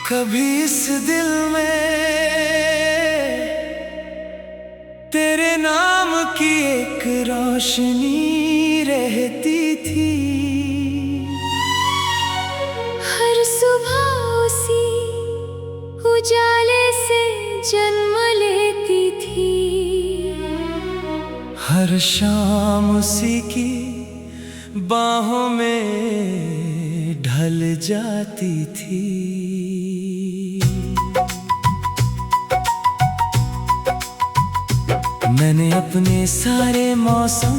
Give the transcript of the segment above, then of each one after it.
कभी इस दिल में तेरे नाम की एक रोशनी रहती थी। हर सुबह उसी उजाले से जन्म लेती थी। हर शाम उसी की बाहों में ढल जाती थी। मैंने अपने सारे मौसम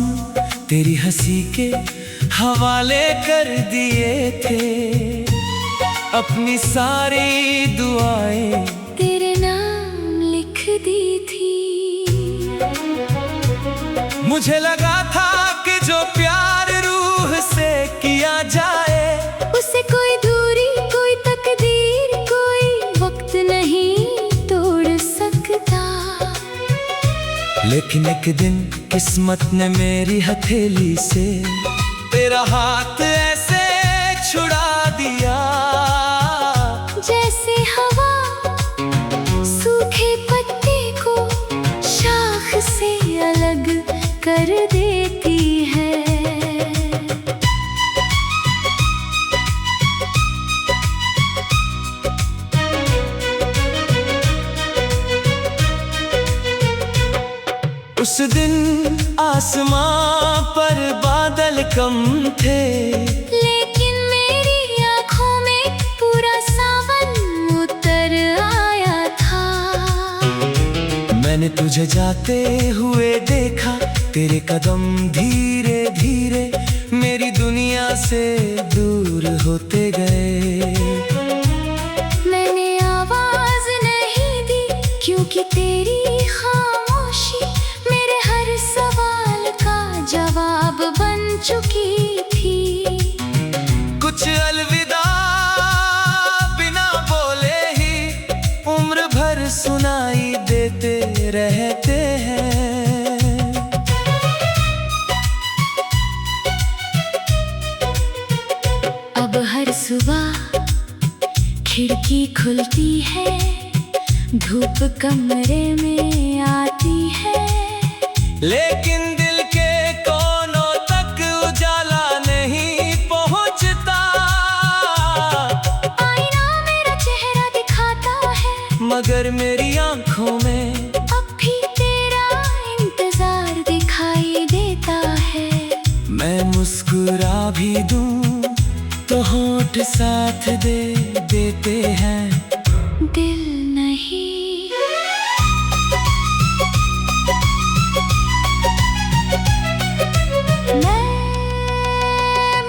तेरी हंसी के हवाले कर दिए थे। अपनी सारी दुआएं तेरे नाम लिख दी थी। मुझे लगा था कि जो प्यार रूह से किया जाए उसे कोई दूरी, कोई तकदीर, कोई वक्त नहीं तोड़ सकता। लेकिन एक दिन किस्मत ने मेरी हथेली से तेरा हाथ ऐसे छुड़ा दिया, जैसे हवा सूखे पत्ते को शाख से अलग कर देती है। उस दिन आसमां पर बादल कम थे, लेकिन मेरी आँखों में पूरा सावन उतर आया था। मैंने तुझे जाते हुए देखा, तेरे कदम धीरे धीरे मेरी दुनिया से दूर होते गए। मैंने आवाज नहीं दी क्योंकि तेरी खामोशी मेरे हर सवाल का जवाब बन चुकी थी। कुछ अलविदा बिना बोले ही उम्र भर सुनाई देते रहते हैं। अब हर सुबह खिड़की खुलती है, धूप कमरे में आती है, लेकिन दिल के कोनों तक उजाला नहीं पहुंचता। आईना मेरा चेहरा दिखाता है, मगर मेरी आंखों में अब भी तेरा इंतजार दिखाई देता है। मैं मुस्कुरा भी दूं तो होंठ साथ दे देते हैं, दिल नहीं।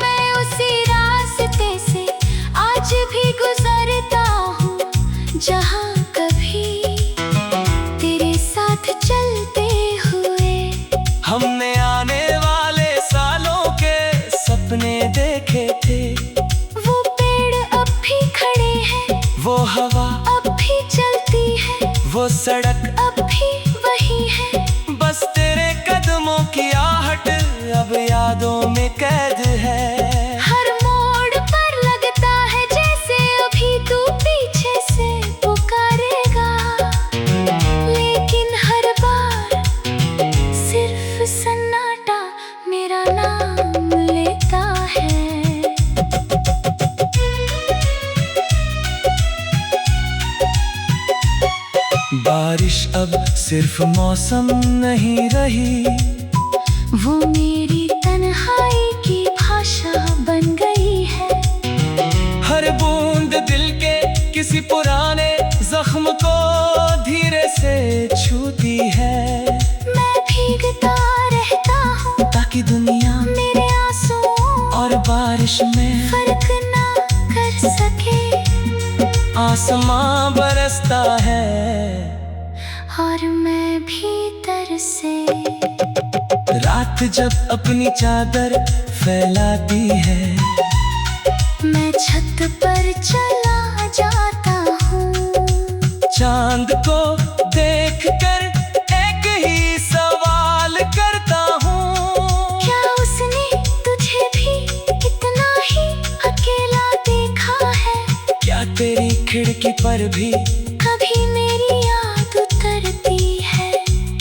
मैं उसी रास्ते से आज भी गुजरता हूँ जहाँ कभी तेरे साथ चलते हुए हमने आने वाले सालों के सपने देखे थे। वो पेड़ अब भी खड़े हैं, वो हवा अब भी चलती है, वो सड़क अब भी वही है। बस तेरे कदमों की आहट अब यादों में कैद है। हर मोड़ पर लगता है जैसे अभी तू पीछे से पुकारेगा, लेकिन हर बार सिर्फ सन्नाटा मेरा नाम लेता है। बारिश अब सिर्फ मौसम नहीं रही, वो मेरी तन्हाई की भाषा बन गई है। हर बूंद दिल के किसी पुराने जख्म को धीरे से छूती है। मैं भीगता रहता हूँ ताकि दुनिया मेरे आंसुओं और बारिश में फर्क ना कर सके। आसमां बरसता है और मैं भीतर से रात जब अपनी चादर फैलाती है। मैं छत पर चला जाता हूँ, चांद को देखकर एक ही सवाल करता हूँ, क्या उसने तुझे भी इतना ही अकेला देखा है? क्या तेरी खिड़की पर भी कभी मेरी याद उतरती है।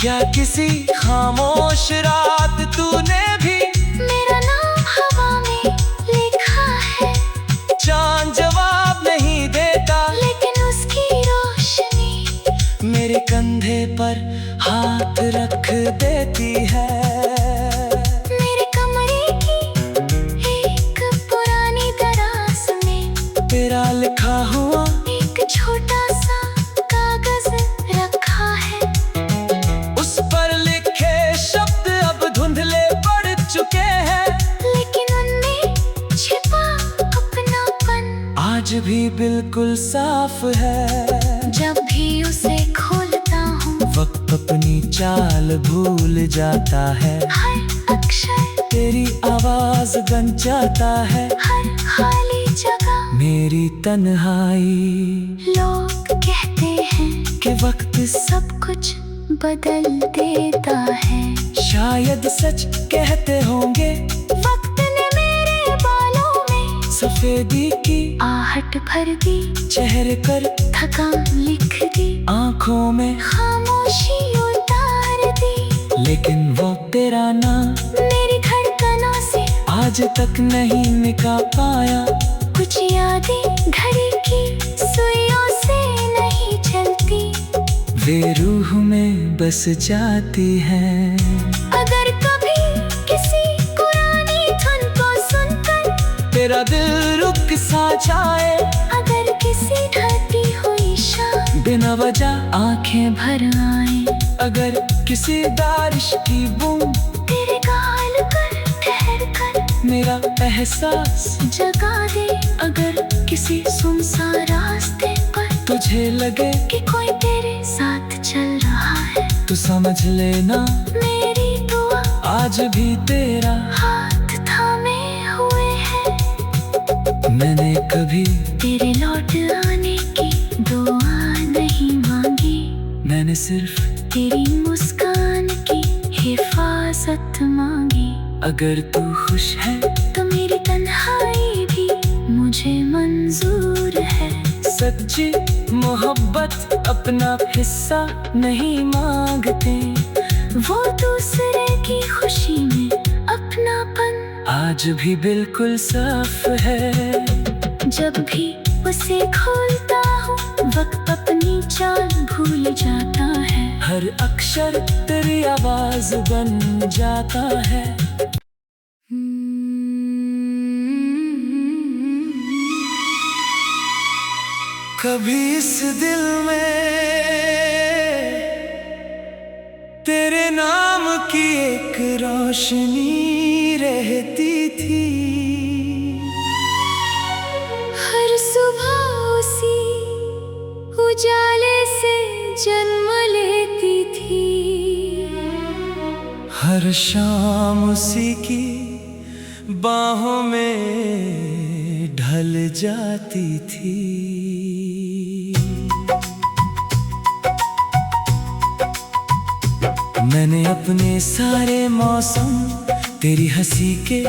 क्या किसी खामोश रात तूने भी मेरा नाम हवा में लिखा है, चांद जवाब नहीं देता, लेकिन उसकी रोशनी मेरे कंधे पर हाथ रख देती है। मेरे कमरे की एक पुरानी दराज में तेरा लिखा हुआ एक छोटा सा कागज रखा है। उस पर लिखे शब्द अब धुंधले पड़ चुके हैं, लेकिन उनमें छिपा अपनापन आज भी बिल्कुल साफ है। जब भी उसे खोलता हूँ वक्त अपनी चाल भूल जाता है, हर अक्षर तेरी आवाज गन जाता है, हर खाली जगह। मेरी तन्हाई। लोग कहते हैं के वक्त सब कुछ बदल देता है। शायद सच कहते होंगे, वक्त ने मेरे बालों में सफेदी की आहट भर दी, चेहरे पर थकान लिख दी, आंखों में, खामोशी उतार दी। लेकिन वो तेरा नाम मेरी धड़कनों से आज तक नहीं मिटा पाया। कुछ यादें घड़ी की सुइयों से नहीं चलती, वे रूह में बस जाती हैं। अगर कभी किसी पुरानी धुन को सुनकर तेरा दिल रुक सा जाए, अगर किसी ढलती हुई शाम बिना वजह आंखें भर आए, अगर किसी बारिश की बूंद तेरे गाल पर ठहर कर मेरा एहसास जगा दे, अगर किसी सुनसान रास्ते पर तुझे लगे कि कोई तेरे साथ चल रहा है, तो समझ लेना मेरी दुआ आज भी तेरा हाथ थामे हुए है। मैंने कभी तेरे लौट आने की दुआ नहीं मांगी, मैंने सिर्फ तेरी मुस्कान की हिफाजत मांगी। अगर तू खुश है तो मेरी तन्हाई भी मुझे मंजूर है। सच्ची मोहब्बत अपना हिस्सा नहीं मांगते, वो दूसरे की खुशी में अपनापन आज भी बिल्कुल साफ है। जब भी उसे खोलता हूँ वक्त अपनी चाल भूल जाता है, हर अक्षर तेरी आवाज बन जाता है। कभी इस दिल में तेरे नाम की एक रोशनी रहती थी, हर सुबह उसी उजाले से जन्म लेती थी, हर शाम उसी की बाहों में ढल जाती थी। मैंने अपने सारे मौसम तेरी हंसी के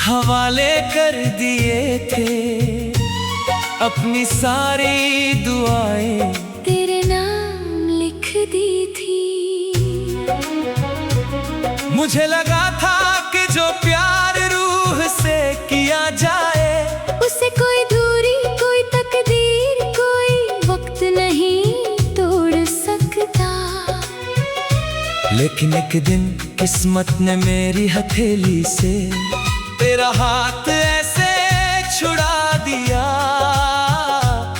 हवाले कर दिए थे, अपनी सारी दुआएं तेरे नाम लिख दी थी। मुझे लगा था कि जो प्यार रूह से किया जाए, उसे कोई दूरी कोई तकदीर कोई वक्त नहीं तोड़ सकता, लेकिन एक दिन किस्मत ने मेरी हथेली से तेरा हाथ ऐसे छुड़ा दिया,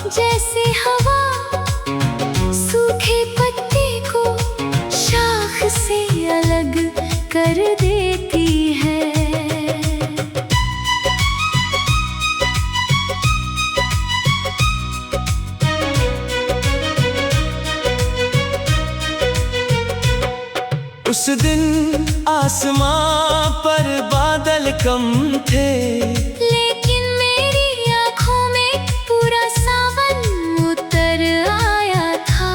जैसे हवा सूखे पत्ते को शाख से अलग कर देती है। उस दिन आसमां पर बादल कम थे, लेकिन मेरी आँखों में पूरा सावन उतर आया था।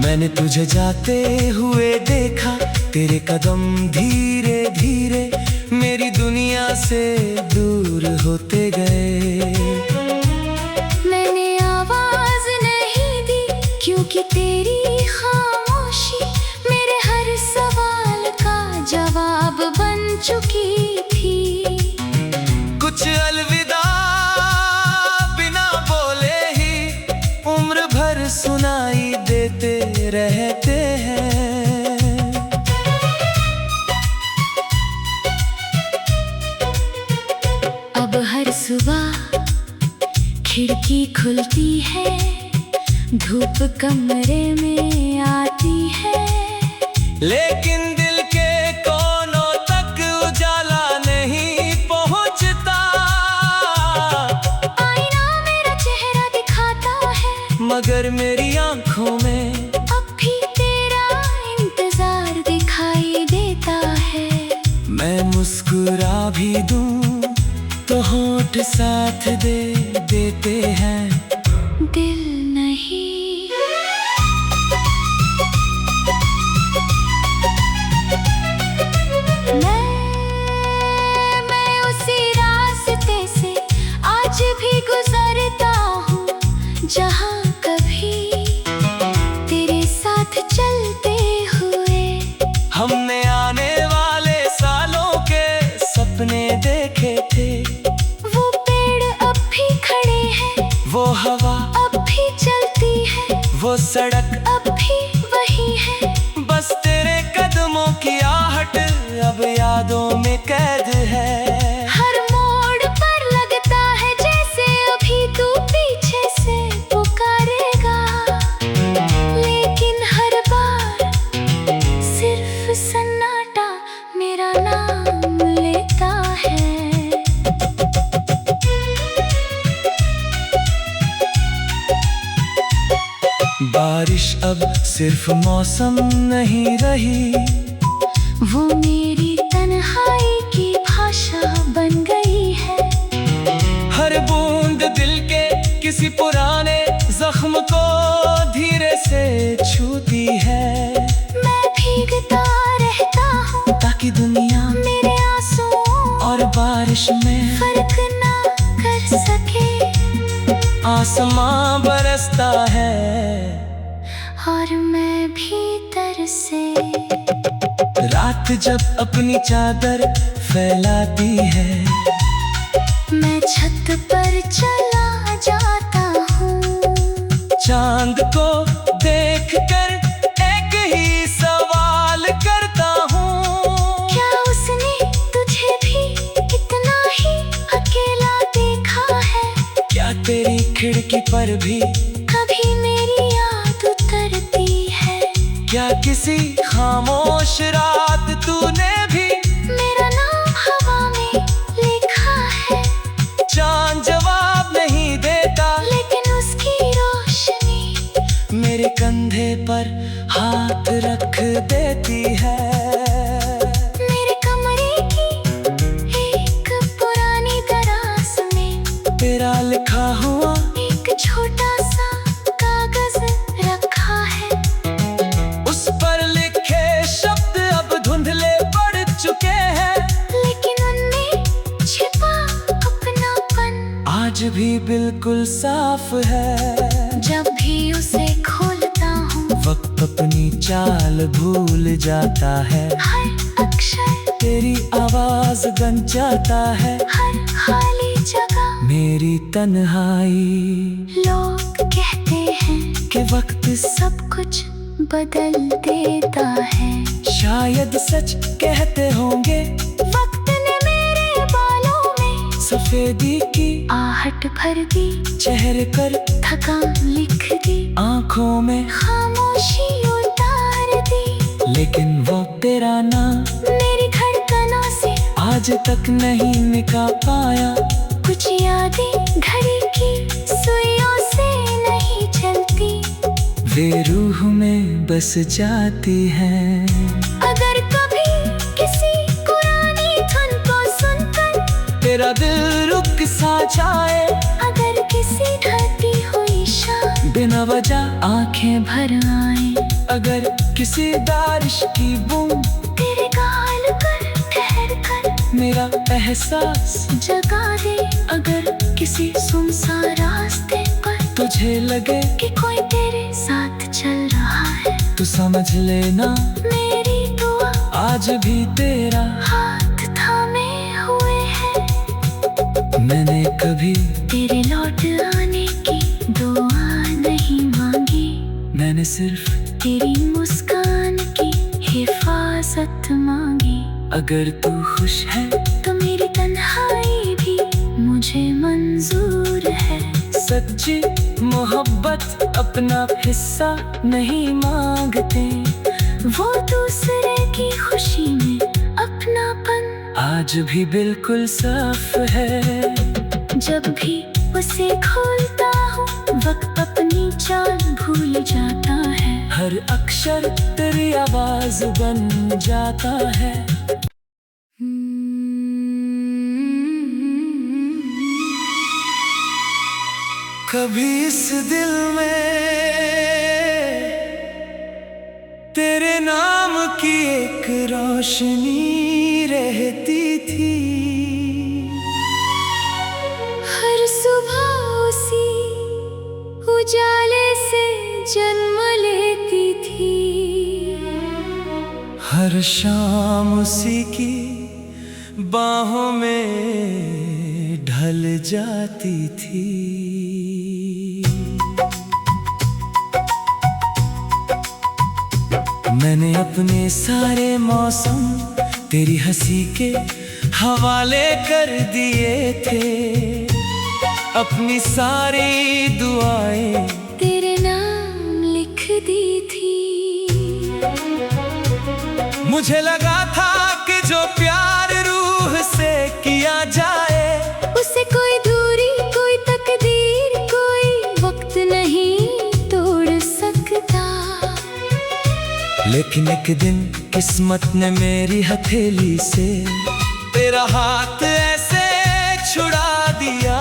मैंने तुझे जाते हुए देखा, तेरे कदम धीरे धीरे मेरी दुनिया से दूर होते गए। मैंने बन चुकी थी। कुछ अलविदा बिना बोले ही उम्र भर सुनाई देते रहते हैं। अब हर सुबह खिड़की खुलती है, धूप कमरे में आती है, लेकिन दिल के कोनों तक उजाला नहीं पहुंचता। आईना मेरा चेहरा दिखाता है, मगर मेरी आंखों में अब भी तेरा इंतजार दिखाई देता है। मैं मुस्कुरा भी दूं तो होंठ साथ दे देते हैं, दिल नहीं। मैं उसी रास्ते से आज भी गुजरता हूँ, जहाँ कभी तेरे साथ चलते हुए हमने आने वाले सालों के सपने देखे थे। वो पेड़ अब भी खड़े हैं, वो हवा अब भी चलती है, वो सड़क अब भी वही है। बस तेरे कदमों की आहट अब यादों में कैद है। हर मोड़ पर लगता है जैसे अभी तू पीछे से पुकारेगा, लेकिन हर बार सिर्फ सन्नाटा मेरा नाम लेता है। बारिश अब सिर्फ मौसम नहीं रही, वो मेरी तन्हाई की भाषा बन गई है। हर बूंद दिल के किसी पुराने जख्म को धीरे से छूती है। मैं भीगता रहता हूँ ताकि दुनिया मेरे आंसुओं और बारिश में फर्क ना कर सके। आसमां बरसता है और मैं भीतर से रात जब अपनी चादर फैलाती है, मैं छत पर चला जाता हूँ। चांद को देखकर एक ही सवाल करता हूँ, क्या उसने तुझे भी इतना ही अकेला देखा है? क्या तेरी खिड़की पर भी कभी मेरी याद उतरती है? क्या किसी खामोश रात तूने भी मेरा नाम हवा में लिखा है, चांद जवाब नहीं देता, लेकिन उसकी रोशनी मेरे कंधे पर हाथ रख देती है। मेरे कमरे की एक पुरानी दराज में तेरा लिखा हुआ एक छोटा सा कागज रखा है। उस पर लिखे शब्द अब धुंधले पड़ चुके हैं, लेकिन उनमें छिपा अपनापन आज भी बिल्कुल साफ है। जब भी उसे खोलता हूँ, वक्त अपनी चाल भूल जाता है, हर अक्षर तेरी आवाज गन जाता है, हर खाली जगह। मेरी तन्हाई लोग कहते हैं के वक्त सब कुछ बदल देता है, शायद सच कहते होंगे। वक्त ने मेरे बालों में सफेदी की आहट भर दी, चेहरे पर थकान लिख दी, आंखों में खामोशी उतार दी। लेकिन वो तेरा नाम मेरी धड़कनों से आज तक नहीं मिटा पाया। कुछ यादें घड़ी की सुइयों से नहीं चलती, वे रूह में बस जाती हैं। अगर कभी किसी पुरानी धुन को सुनकर तेरा दिल रुक सा जाए, अगर किसी ढलती हुई शाम बिना वजह आंखें भर आए, अगर किसी बारिश की बूंद तेरे गाल पर ठहर कर मेरा एहसास जगा दे, अगर किसी सुनसान रास्ते पर तुझे लगे कि कोई तेरे साथ चल रहा है, तो समझ लेना मेरी दुआ आज भी तेरा हाथ कभी तेरे लौट आने की दुआ नहीं मांगी, मैंने सिर्फ तेरी मुस्कान की हिफाजत मांगी। अगर तू खुश है तो मेरी तन्हाई भी मुझे मंजूर है। सच्ची मोहब्बत अपना हिस्सा नहीं मांगते, वो दूसरे की खुशी में अपनापन आज भी बिल्कुल साफ है। जब भी उसे खोलता हूँ वक्त अपनी चाल भूल जाता है। हर अक्षर तेरी आवाज बन जाता है। कभी इस दिल में तेरे नाम की एक रोशनी रहती थी। हर सुबह उसी उजाले से जन्म लेती थी। हर शाम उसी की बाहों में ढल जाती थी। मैंने अपने सारे मौसम तेरी हंसी के हवाले कर दिए थे। अपनी सारी दुआएं तेरे नाम लिख दी थी। मुझे लगा था कि जो प्यार रूह से किया जाए, उसे कोई दूरी, कोई तकदीर, कोई वक्त नहीं तोड़ सकता। लेकिन एक दिन किस्मत ने मेरी हथेली से तेरा हाथ ऐसे छुड़ा दिया,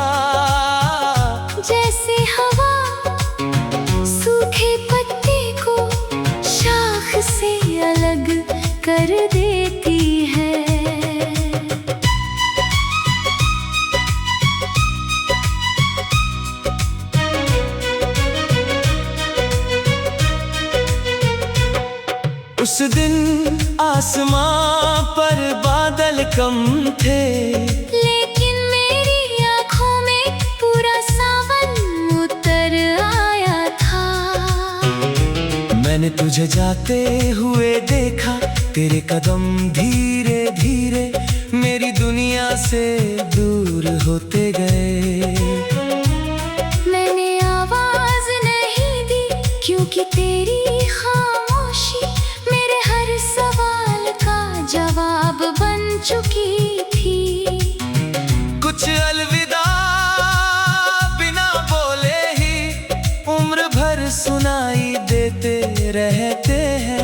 जैसे हवा सूखे पत्ते को शाख से अलग कर देती है। उस दिन आसमां पर बादल कम थे, लेकिन मेरी आँखों में पूरा सावन उतर आया था। मैंने तुझे जाते हुए देखा, तेरे कदम धीरे धीरे मेरी दुनिया से दूर होते गए। मैंने आवाज नहीं दी क्योंकि तेरी खामोशी मेरे हर सवाल का जवाब बन चुकी थी। कुछ अलविदा बिना बोले ही उम्र भर सुनाई देते रहते हैं।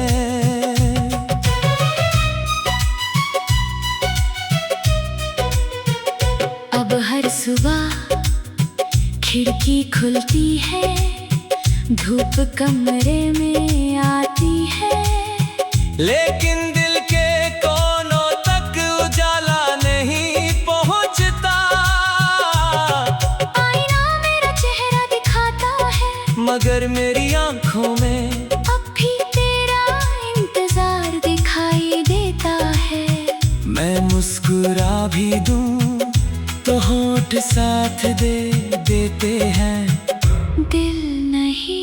अब हर सुबह खिड़की खुलती है, धूप कमरे में आती है, लेकिन दिल के कोनों तक उजाला नहीं पहुंचता। आईना मेरा चेहरा दिखाता है, मगर मेरी आंखों में अब भी तेरा इंतजार दिखाई देता है। मैं मुस्कुरा भी दूं तो होठ साथ दे देते हैं, दिल नहीं।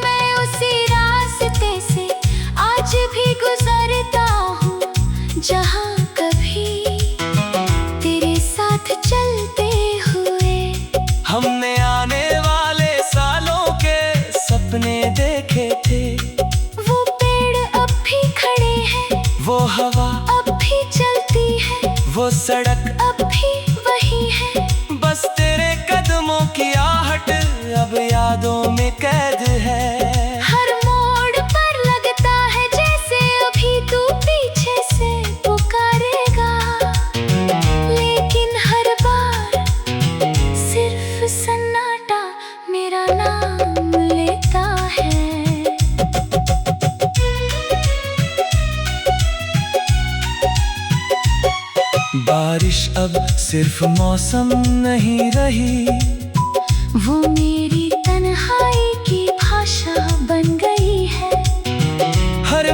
मैं उसी रास्ते से आज भी गुजरता हूँ, जहाँ कभी तेरे साथ चलते हुए हमने आने वाले सालों के सपने देखे थे। वो पेड़ अब भी खड़े हैं, वो हवा अब भी चलती है, वो सड़क अब भी वही है। बस तेरे कदमों की आहट अब यादों में कैद है। हर मोड़ पर लगता है जैसे अभी तू पीछे से पुकारेगा, लेकिन हर बार सिर्फ सन्नाटा मेरा नाम लेता है। बारिश अब सिर्फ मौसम नहीं रही, वो मेरी तन्हाई की भाषा बन गई है। हर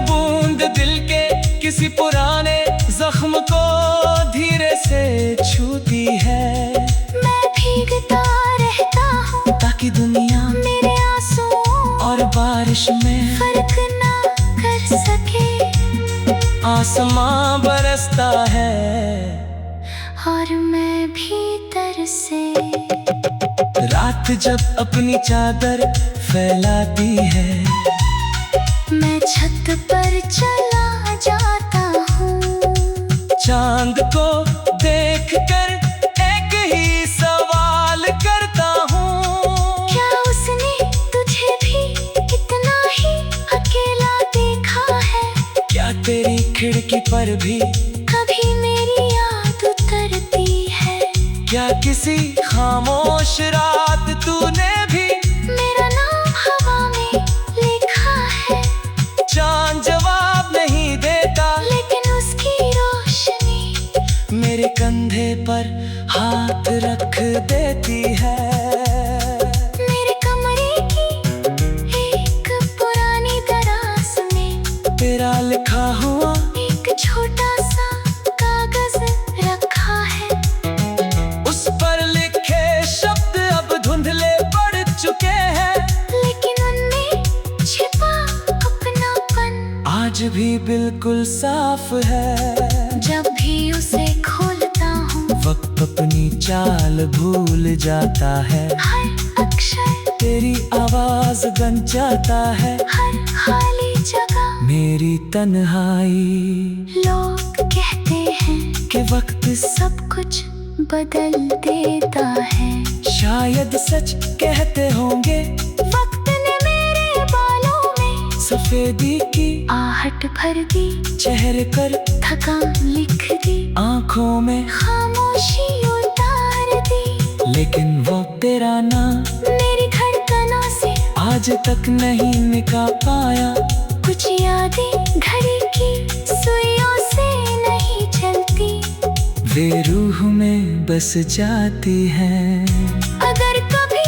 बारिश में फर्क ना कर सके, आसमां बरसता है और मैं भीतर से। रात जब अपनी चादर फैलाती है, मैं छत पर चला जाता हूँ। चांद को देखकर एक ही सवाल करता हूँ, क्या उसने तुझे भी इतना ही अकेला देखा है? क्या तेरी खिड़की पर भी कभी मेरी याद उतरती है? क्या किसी खामोश रात तूने भी मेरा नाम हवा में लिखा है? चांद जवाब नहीं देता, लेकिन उसकी रोशनी मेरे कंधे पर हाथ रख देती है। मेरे कमरे की एक पुरानी दराज में तेरा लिखा हुआ एक छोटा सा कागज रखा है। उस पर लिखे शब्द अब धुंधले पड़ चुके हैं, लेकिन उनमें छिपा अपनापन आज भी बिल्कुल साफ है। जब भी उसे खोलता हूँ, वक्त अपनी चाल भूल जाता है, हर अक्षर तेरी आवाज बन जाता है। हर खाली जगह मेरी तन्हाई लोग कहते हैं के वक्त सब कुछ बदल देता है। शायद सच कहते होंगे, वक्त ने मेरे बालों में सफेदी की आहट भर दी, चेहरे पर थकान लिख दी, आंखों में, खामोशी उतार दी। लेकिन वो तेरा नाम मेरी धड़कनों से आज तक नहीं मिटा पाया। कुछ यादें घड़ी की सुइयों से नहीं चलती, वे रूह में बस जाती हैं। अगर कभी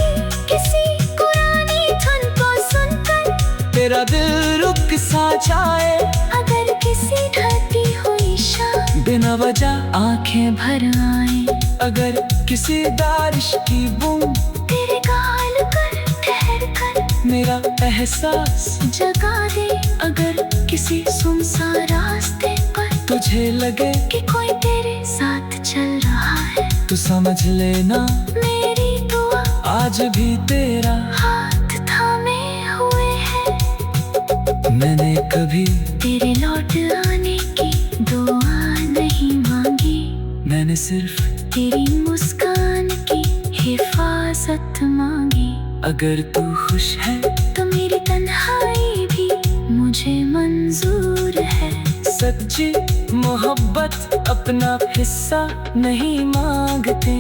किसी पुरानी धुन को सुनकर तेरा दिल रुक सा जाए, अगर किसी ढलती हुई शाम बिना वजह आंखें भर आए, अगर किसी बारिश की बूंद तेरे गाल पर ठहर कर मेरा एहसास जगा दे, अगर किसी सुनसान रास्ते पर तुझे लगे कि कोई तेरे साथ चल रहा है, तो समझ लेना मेरी दुआ आज भी तेरा हाथ थामे हुए है। मैंने कभी तेरे लौट आने की दुआ नहीं मांगी, मैंने सिर्फ तेरी मुस्कान की हिफाजत मांगी। अगर तू खुश है तो मेरी तन्हाई भी मुझे मंजूर है। सच्ची मोहब्बत अपना हिस्सा नहीं मांगते,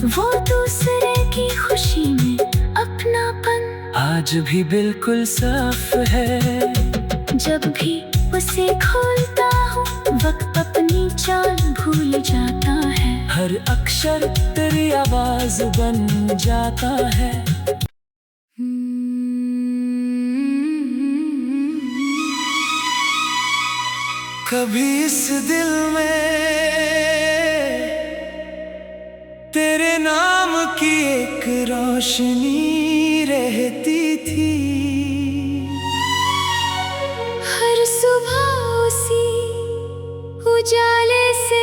वो दूसरे की खुशी में अपनापन आज भी बिल्कुल साफ है। जब भी उसे खोलता हूँ, वक्त अपनी चाल भूल जाता है। हर अक्षर तेरी आवाज बन जाता है। कभी इस दिल में तेरे नाम की एक रोशनी रहती थी, हर सुबह उसी उजाले से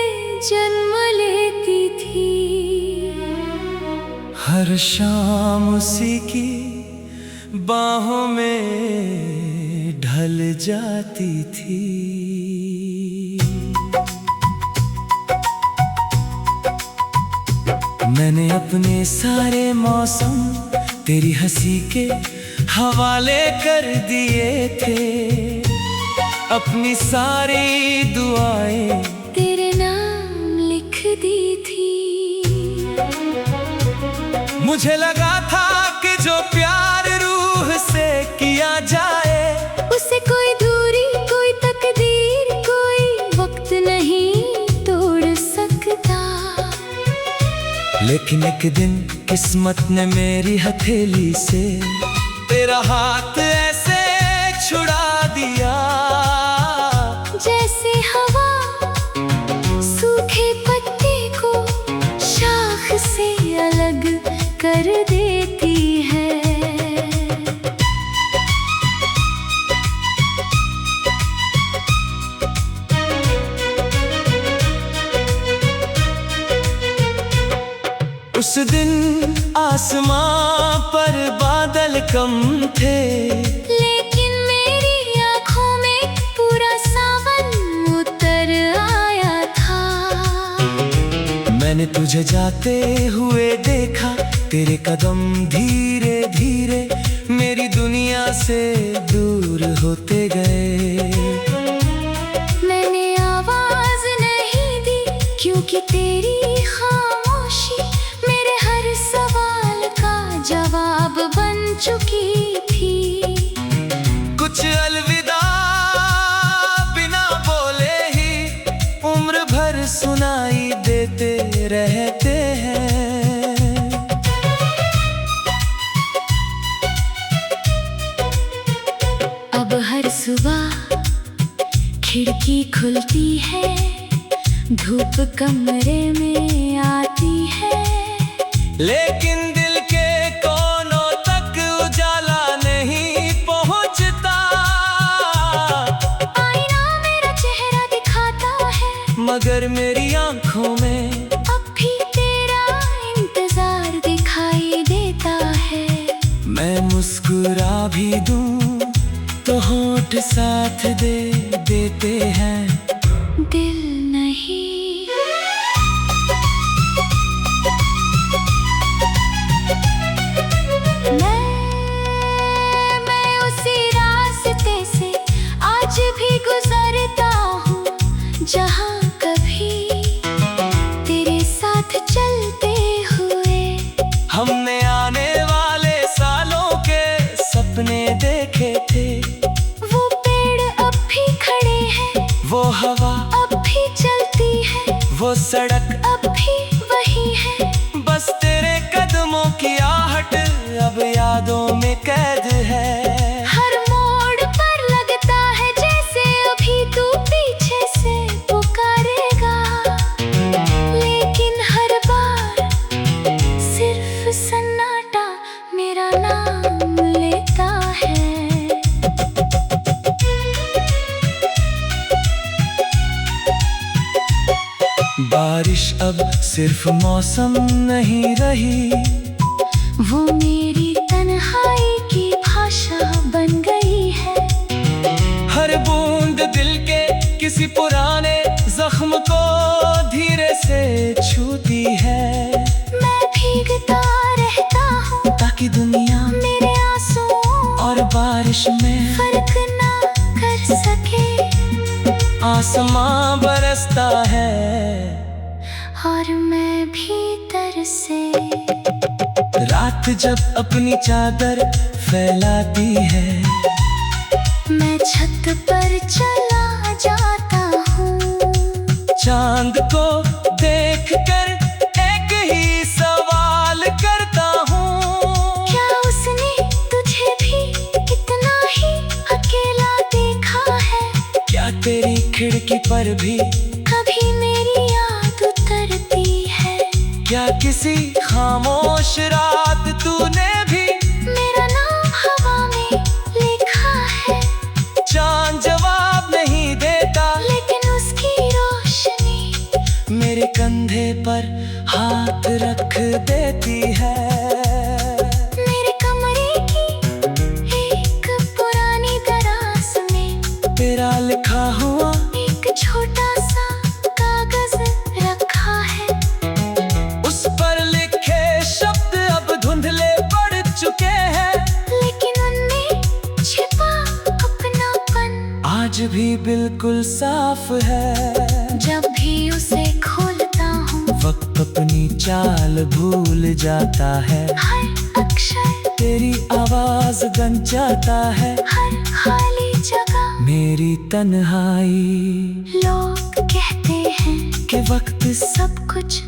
जन्म लेती थी, हर शाम उसी की बाहों में ढल जाती थी। मैंने अपने सारे मौसम तेरी हंसी के हवाले कर दिए थे, अपनी सारी दुआएं तेरे नाम लिख दी थी। मुझे लगा था कि जो प्यार रूह से किया जाए, उसे कोई दूरी, कोई तकदीर, कोई वक्त नहीं तोड़ सकता। लेकिन एक दिन किस्मत ने मेरी हथेली से तेरा हाथ ऐसे छुड़ा दिया, जैसे हवा सूखे पत्ते को शाख से अलग कर देती है। आसमां पर बादल कम थे, लेकिन मेरी आँखों में पूरा सावन उतर आया था। मैंने तुझे जाते हुए देखा, तेरे कदम धीरे धीरे मेरी दुनिया से दूर होते गए। मैंने आवाज नहीं दी क्योंकि तेरी खामोशी मेरे हर सवाल का जवाब बन चुकी थी। कुछ अलविदा बिना बोले ही उम्र भर सुनाई देते रहते हैं। अब हर सुबह खिड़की खुलती है, धूप कमरे में आती है, लेकिन दिल के कोनों तक उजाला नहीं पहुंचता। आईना मेरा चेहरा दिखाता है, मगर मेरी आंखों में अब भी तेरा इंतजार दिखाई देता है। मैं मुस्कुरा भी दूं तो होंठ साथ दे देते हैं, दिल नहीं। मैं उसी रास्ते से आज भी गुजरता हूँ जहाँ कभी तेरे साथ चलते हुए हमने आने वाले सालों के सपने देखे थे। वो पेड़ अब भी खड़े हैं, वो हवा अब भी चलती है, वो सड़क अब भी वही है। बस तेरे कदमों की आहट अब यादों में कैद है। हर मोड़ पर लगता है जैसे अभी तू पीछे से पुकारेगा, लेकिन हर बार सिर्फ सन्नाटा मेरा नाम लेता है। बारिश अब सिर्फ मौसम नहीं रही, वो मेरी तन्हाई की भाषा बन गई है। हर बूंद दिल के किसी पुराने जख्म को धीरे से छूती है। मैं भीगता रहता हूँ ताकि दुनिया मेरे आंसुओं और बारिश में फर्क ना कर सके। आसमां बरसता है और मैं भीतर से रात जब अपनी चादर फैलाती है, मैं छत पर चला जाता हूँ। चांद को देखकर एक ही सवाल करता हूँ, क्या उसने तुझे भी इतना ही अकेला देखा है? क्या तेरी खिड़की पर भी कभी मेरी याद उतरती है? क्या किसी खामोश रात तूने भी मेरा नाम हवा में लिखा है, चांद जवाब नहीं देता, लेकिन उसकी रोशनी मेरे कंधे पर हाथ रख देती है। मेरे कमरे की एक पुरानी दराज में तेरा लिखा हुआ एक छोटा सा कागज रखा है। उस पर लिखे शब्द अब धुंधले पड़ चुके हैं, लेकिन उनमें छिपा अपनापन आज भी बिल्कुल साफ है। जब भी उसे खोलता हूँ वक्त अपनी चाल भूल जाता है, हर अक्षर तेरी आवाज गन जाता है। हर खाली जगह मेरी तन्हाई लोग कहते हैं के वक्त सब कुछ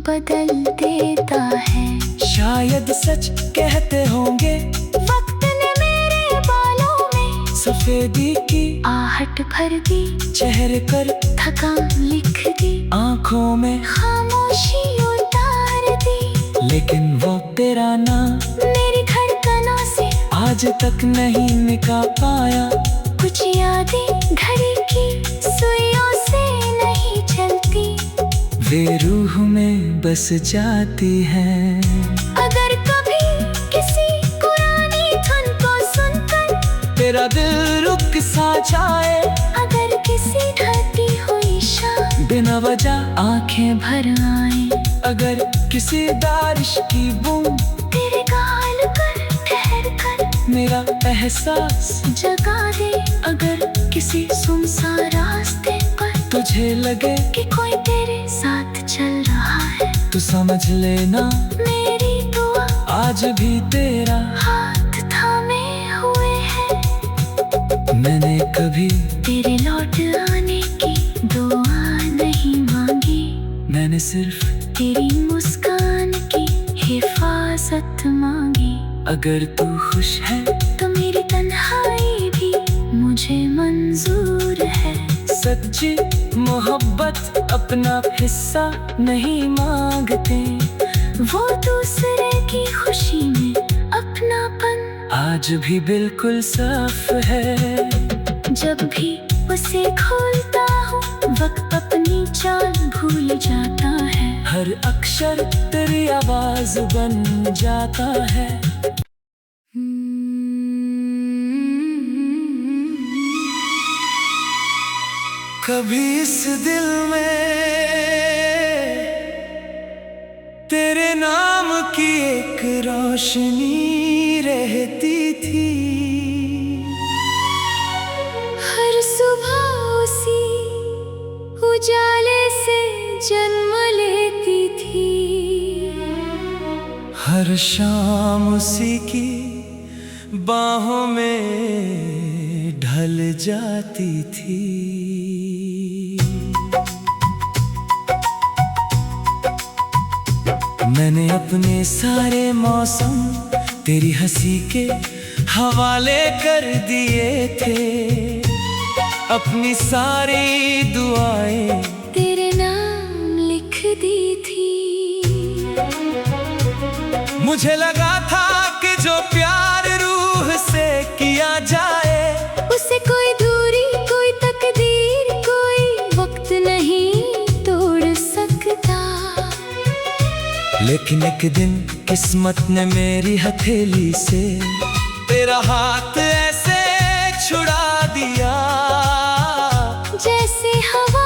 बदल देता है। शायद सच कहते होंगे, वक्त ने मेरे बालों में सफेदी की आहट भर दी, चेहरे पर थकान लिख दी, आंखों में खामोशी उतार दी। लेकिन वो तेरा नाम मेरी धड़कनों से आज तक नहीं मिटा पाया। कुछ यादें घड़ी की सुइयों से नहीं चलती, वे रूह में बस जाती हैं। अगर कभी तेरा दिल रुक सा जाए, अगर किसी ढलती हुई शाम बिना वजह आंखें भर आए, अगर किसी बारिश की बूंद तेरे गाल पर ठहर कर मेरा एहसास जगा दे, अगर किसी सुनसान रास्ते पर तुझे लगे कि कोई तेरे साथ चल रहा है, तो समझ लेना मेरी दुआ आज भी तेरा हाथ थामे हुए है। मैंने कभी तेरे लौट आने की दुआ नहीं मांगी, मैंने सिर्फ तेरी मुस्कान की हिफाजत मांगी। अगर तू खुश है तो मेरी तन्हाई भी मुझे मंजूर है। सच्ची मोहब्बत अपना हिस्सा नहीं मांगते, वो दूसरे की खुशी में अपनापन आज भी बिल्कुल साफ है। जब भी उसे खोलता हूँ वक्त अपनी चाल भूल जाता है, हर अक्षर तेरी आवाज बन जाता है। कभी इस दिल में तेरे नाम की एक रोशनी रहती थी, हर सुबह उसी उजाले से जन्म लेती थी, हर शाम उसी की बाहों में ढल जाती थी। मैंने अपने सारे मौसम तेरी हंसी के हवाले कर दिए थे, अपनी सारी दुआएं तेरे नाम लिख दी थी। मुझे लगा था कि जो प्यार रूह से किया जाए, उसे कोई दूरी कोई तकदीर कोई वक्त नहीं तोड़ सकता, लेकिन एक दिन किस्मत ने मेरी हथेली से तेरा हाथ ऐसे छुड़ा दिया, जैसे हवा